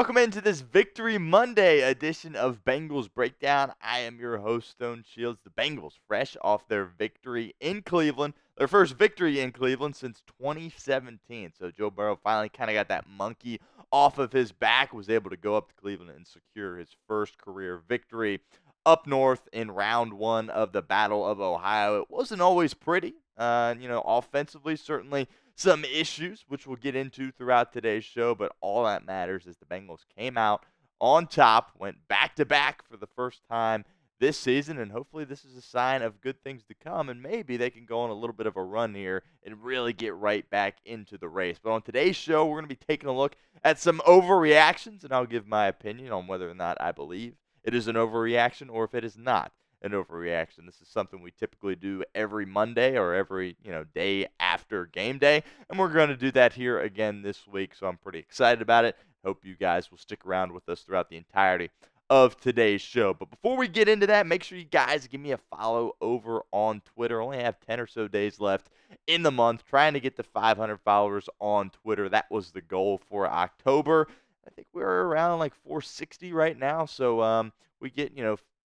Welcome into this Victory Monday edition of Bengals Breakdown. I am your host, Stone Shields. The Bengals, fresh off their victory in Cleveland, their first victory in Cleveland since 2017. So Joe Burrow finally kind of got that monkey off of his back, was able to go up to Cleveland and secure his first career victory up north in round one of the Battle of Ohio. It wasn't always pretty. Offensively, certainly some issues, which we'll get into throughout today's show, but all that matters is the Bengals came out on top, went back-to-back for the first time this season, and hopefully this is a sign of good things to come, and maybe they can go on a little bit of a run here and really get right back into the race. But on today's show, we're going to be taking a look at some overreactions, and I'll give my opinion on whether or not I believe it is an overreaction or if it is not an overreaction. This is something we typically do every Monday or every, day after game day, and we're going to do that here again this week, so I'm pretty excited about it. Hope you guys will stick around with us throughout the entirety of today's show. But before we get into that, make sure you guys give me a follow over on Twitter. Only have 10 or so days left in the month, trying to get to 500 followers on Twitter. That was the goal for October. I think we're around like 460 right now, so we get,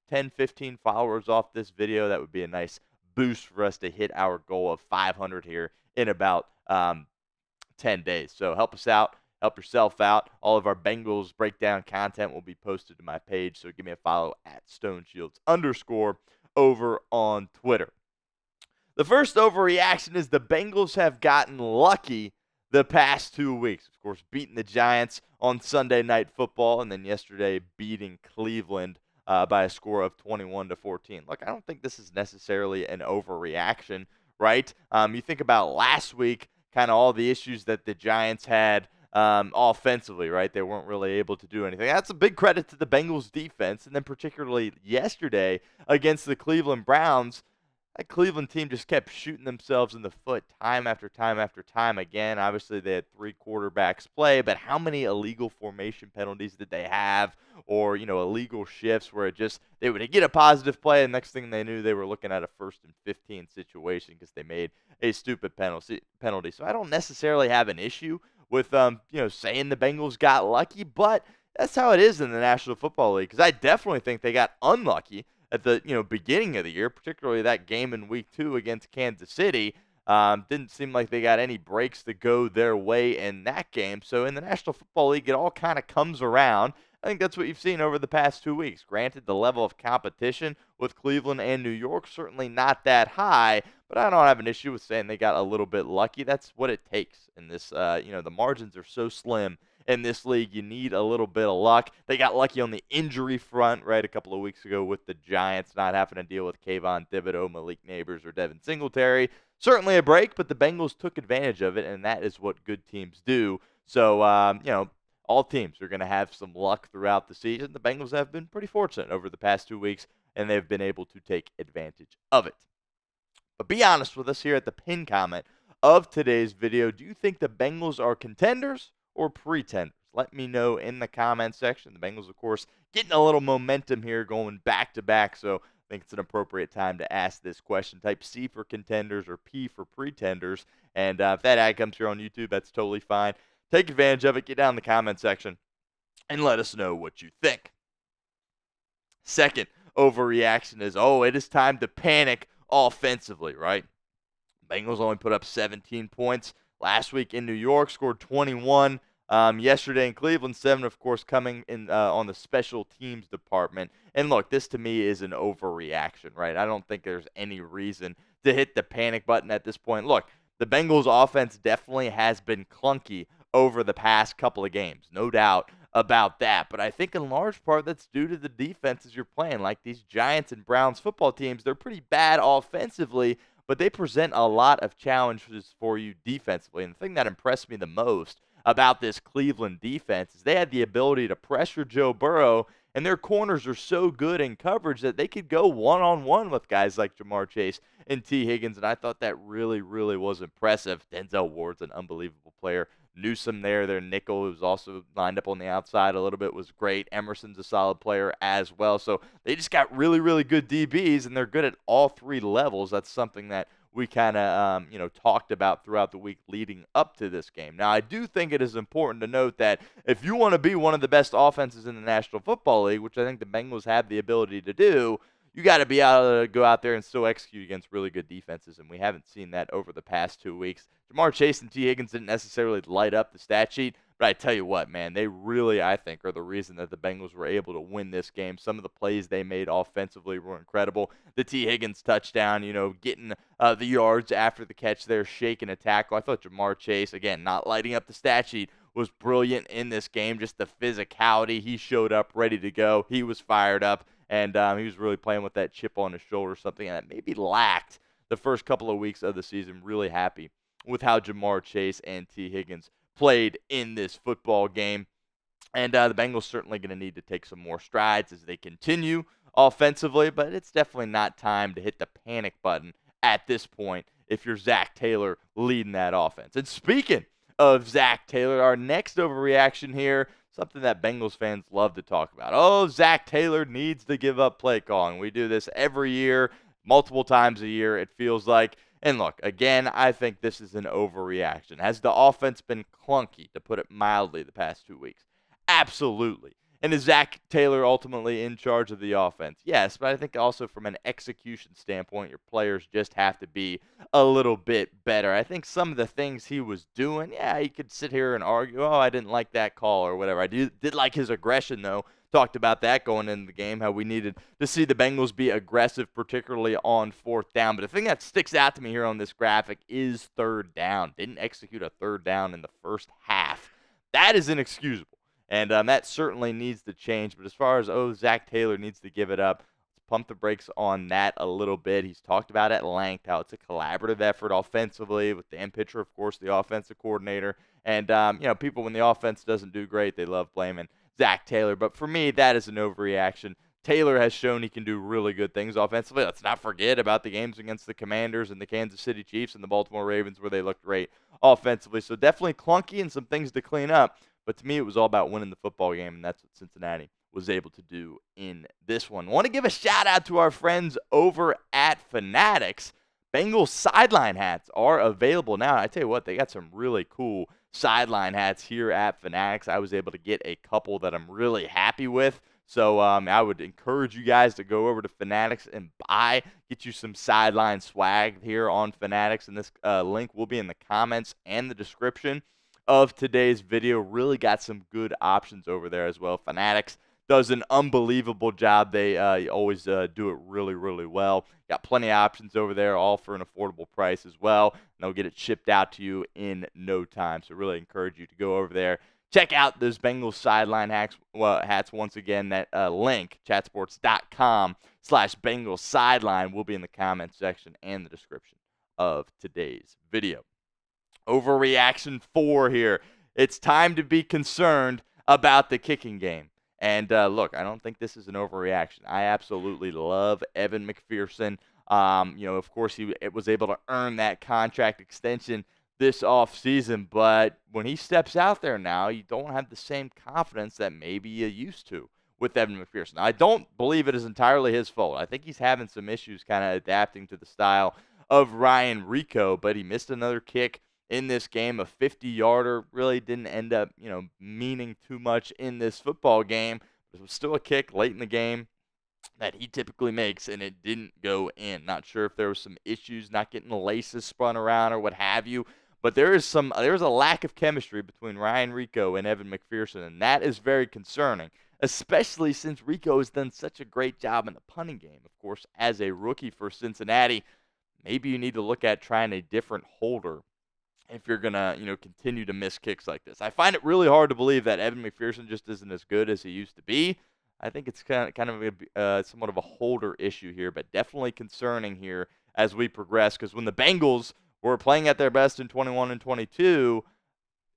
10, 15 followers off this video. That would be a nice boost for us to hit our goal of 500 here in about 10 days. So help us out. Help yourself out. All of our Bengals breakdown content will be posted to my page, so give me a follow at StoneShields_ over on Twitter. The first overreaction is the Bengals have gotten lucky the past 2 weeks. Of course, beating the Giants on Sunday Night Football, and then yesterday beating Cleveland by a score of 21-14. Look, I don't think this is necessarily an overreaction, right? You think about last week, kind of all the issues that the Giants had offensively, right? They weren't really able to do anything. That's a big credit to the Bengals defense, and then particularly yesterday against the Cleveland Browns. That Cleveland team just kept shooting themselves in the foot time after time after time again. Obviously, they had 3 quarterbacks play, but how many illegal formation penalties did they have, or illegal shifts where they would get a positive play, and next thing they knew, they were looking at a 1st and 15 situation because they made a stupid penalty. So I don't necessarily have an issue with saying the Bengals got lucky, but that's how it is in the National Football League, because I definitely think they got unlucky at the beginning of the year, particularly that game in Week 2 against Kansas City. Didn't seem like they got any breaks to go their way in that game. So in the National Football League, it all kind of comes around. I think that's what you've seen over the past 2 weeks. Granted, the level of competition with Cleveland and New York certainly not that high, but I don't have an issue with saying they got a little bit lucky. That's what it takes in this. The margins are so slim in this league. You need a little bit of luck. They got lucky on the injury front, right, a couple of weeks ago with the Giants not having to deal with Kayvon Thibodeau, Malik Neighbors, or Devin Singletary. Certainly a break, but the Bengals took advantage of it, and that is what good teams do. So, all teams are going to have some luck throughout the season. The Bengals have been pretty fortunate over the past 2 weeks, and they've been able to take advantage of it. But be honest with us here at the pin comment of today's video. Do you think the Bengals are contenders or pretenders? Let me know in the comment section. The Bengals, of course, getting a little momentum here, going back-to-back, so I think it's an appropriate time to ask this question. Type C for contenders or P for pretenders, and if that ad comes here on YouTube, that's totally fine. Take advantage of it. Get down in the comment section and let us know what you think. Second overreaction is, it is time to panic offensively, right? Bengals only put up 17 points last week in New York, scored 21 yesterday in Cleveland, 7, of course, coming in on the special teams department. And look, this to me is an overreaction, right? I don't think there's any reason to hit the panic button at this point. Look, the Bengals offense definitely has been clunky over the past couple of games, no doubt about that. But I think in large part that's due to the defenses you're playing. Like these Giants and Browns football teams, they're pretty bad offensively, but they present a lot of challenges for you defensively. And the thing that impressed me the most about this Cleveland defense is they had the ability to pressure Joe Burrow, and their corners are so good in coverage that they could go one-on-one with guys like Jamar Chase and T. Higgins, and I thought that really, really was impressive. Denzel Ward's an unbelievable player. Newsome there, their nickel, who's also lined up on the outside a little bit, was great. Emerson's a solid player as well. So they just got really, really good DBs, and they're good at all 3 levels. That's something that we kind of talked about throughout the week leading up to this game. Now, I do think it is important to note that if you want to be one of the best offenses in the National Football League, which I think the Bengals have the ability to do, you got to be able to go out there and still execute against really good defenses, and we haven't seen that over the past 2 weeks. Jamar Chase and T. Higgins didn't necessarily light up the stat sheet, but I tell you what, man, they really, I think, are the reason that the Bengals were able to win this game. Some of the plays they made offensively were incredible. The T. Higgins touchdown, getting the yards after the catch there, shaking a tackle. I thought Jamar Chase, again, not lighting up the stat sheet, was brilliant in this game. Just the physicality. He showed up ready to go. He was fired up, and he was really playing with that chip on his shoulder, something that maybe lacked the first couple of weeks of the season. Really happy with how Jamar Chase and T. Higgins played in this football game. And the Bengals certainly going to need to take some more strides as they continue offensively, but it's definitely not time to hit the panic button at this point if you're Zac Taylor leading that offense. And speaking of Zac Taylor, our next overreaction here, something that Bengals fans love to talk about. Oh, Zac Taylor needs to give up play calling. We do this every year, multiple times a year, it feels like. And look, again, I think this is an overreaction. Has the offense been clunky, to put it mildly, the past 2 weeks? Absolutely. And is Zac Taylor ultimately in charge of the offense? Yes, but I think also from an execution standpoint, your players just have to be a little bit better. I think some of the things he was doing, yeah, you could sit here and argue, oh, I didn't like that call or whatever. I did like his aggression, though. Talked about that going into the game, how we needed to see the Bengals be aggressive, particularly on fourth down. But the thing that sticks out to me here on this graphic is third down. Didn't execute a third down in the first half. That is inexcusable. And that certainly needs to change. But as far as, Zac Taylor needs to give it up, let's pump the brakes on that a little bit. He's talked about at length how it's a collaborative effort offensively with Dan Pitcher, of course, the offensive coordinator. And, people, when the offense doesn't do great, they love blaming Zac Taylor. But for me, that is an overreaction. Taylor has shown he can do really good things offensively. Let's not forget about the games against the Commanders and the Kansas City Chiefs and the Baltimore Ravens where they looked great offensively. So definitely clunky and some things to clean up. But to me, it was all about winning the football game, and that's what Cincinnati was able to do in this one. I want to give a shout-out to our friends over at Fanatics. Bengals sideline hats are available now. I tell you what, they got some really cool sideline hats here at Fanatics. I was able to get a couple that I'm really happy with. So I would encourage you guys to go over to Fanatics and get you some sideline swag here on Fanatics. And this link will be in the comments and the description of today's video. Really got some good options over there as well. Fanatics does an unbelievable job. They always do it really, really well. Got plenty of options over there, all for an affordable price as well. And they'll get it shipped out to you in no time. So really encourage you to go over there. Check out those Bengals sideline hats once again. That link, chatsports.com/Bengals sideline, will be in the comments section and the description of today's video. Overreaction 4 here. It's time to be concerned about the kicking game. And look, I don't think this is an overreaction. I absolutely love Evan McPherson. Of course, he was able to earn that contract extension this offseason, but when he steps out there now, you don't have the same confidence that maybe you used to with Evan McPherson. Now, I don't believe it is entirely his fault. I think he's having some issues kind of adapting to the style of Ryan Rico, but he missed another kick in this game. A 50-yarder really didn't end up, meaning too much in this football game. It was still a kick late in the game that he typically makes, and it didn't go in. Not sure if there was some issues, not getting the laces spun around or what have you, but there's a lack of chemistry between Ryan Rico and Evan McPherson, and that is very concerning, especially since Rico has done such a great job in the punting game. Of course, as a rookie for Cincinnati, maybe you need to look at trying a different holder if you're going to, continue to miss kicks like this. I find it really hard to believe that Evan McPherson just isn't as good as he used to be. I think it's kind of somewhat of a holder issue here, but definitely concerning here as we progress, because when the Bengals were playing at their best in 21 and 22,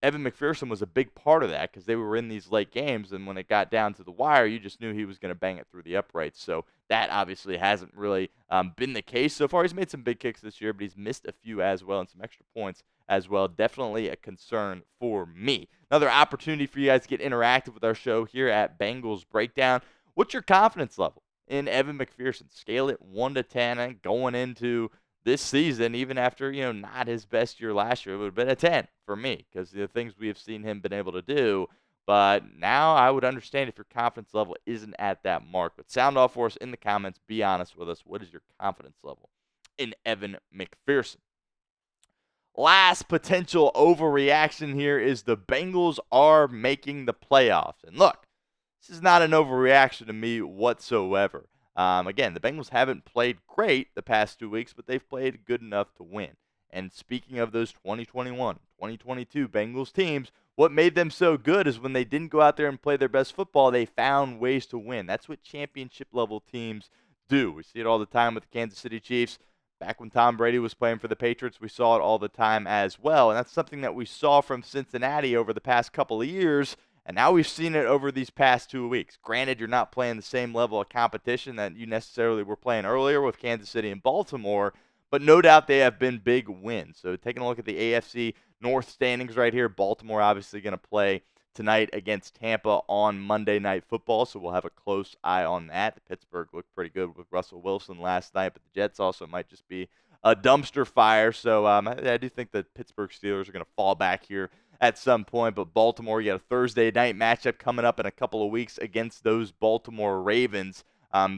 Evan McPherson was a big part of that because they were in these late games, and when it got down to the wire, you just knew he was going to bang it through the uprights. So that obviously hasn't really been the case so far. He's made some big kicks this year, but he's missed a few as well and some extra points as well. Definitely a concern for me. Another opportunity for you guys to get interactive with our show here at Bengals Breakdown. What's your confidence level in Evan McPherson? Scale it 1 to 10 and going into this season, even after, not his best year last year. It would have been a 10 for me because the things we have seen him been able to do. But now I would understand if your confidence level isn't at that mark. But sound off for us in the comments. Be honest with us. What is your confidence level in Evan McPherson? Last potential overreaction here is the Bengals are making the playoffs. And look, this is not an overreaction to me whatsoever. Again, the Bengals haven't played great the past 2 weeks, but they've played good enough to win. And speaking of those 2021, 2022 Bengals teams, what made them so good is when they didn't go out there and play their best football, they found ways to win. That's what championship level teams do. We see it all the time with the Kansas City Chiefs. Back when Tom Brady was playing for the Patriots, we saw it all the time as well. And that's something that we saw from Cincinnati over the past couple of years. And now we've seen it over these past 2 weeks. Granted, you're not playing the same level of competition that you necessarily were playing earlier with Kansas City and Baltimore, but no doubt they have been big wins. So taking a look at the AFC North standings right here, Baltimore obviously going to play tonight against Tampa on Monday Night Football, so we'll have a close eye on that. The Pittsburgh looked pretty good with Russell Wilson last night, but the Jets also might just be a dumpster fire. So I do think the Pittsburgh Steelers are going to fall back here at some point. But Baltimore, you got a Thursday night matchup coming up in a couple of weeks against those Baltimore Ravens.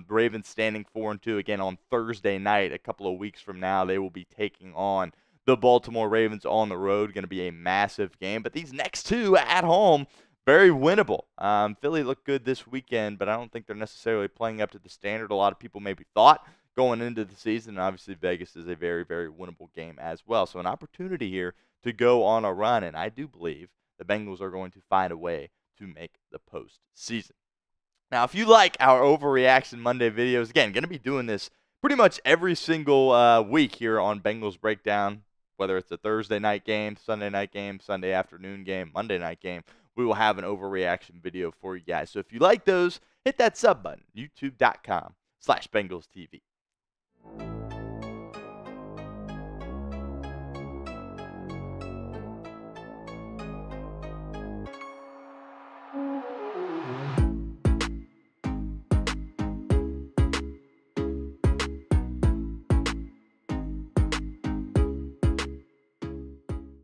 Ravens standing 4-2 again on Thursday night. A couple of weeks from now, they will be taking on the Baltimore Ravens on the road. Going to be a massive game. But these next two at home, very winnable. Philly looked good this weekend, but I don't think they're necessarily playing up to the standard a lot of people maybe thought going into the season. And obviously, Vegas is a very, very winnable game as well. So an opportunity here to go on a run, and I do believe the Bengals are going to find a way to make the postseason. Now, if you like our Overreaction Monday videos, again, going to be doing this pretty much every single week here on Bengals Breakdown, whether it's a Thursday night game, Sunday night game, Sunday afternoon game, Monday night game, we will have an overreaction video for you guys. So if you like those, hit that sub button, youtube.com/BengalsTV.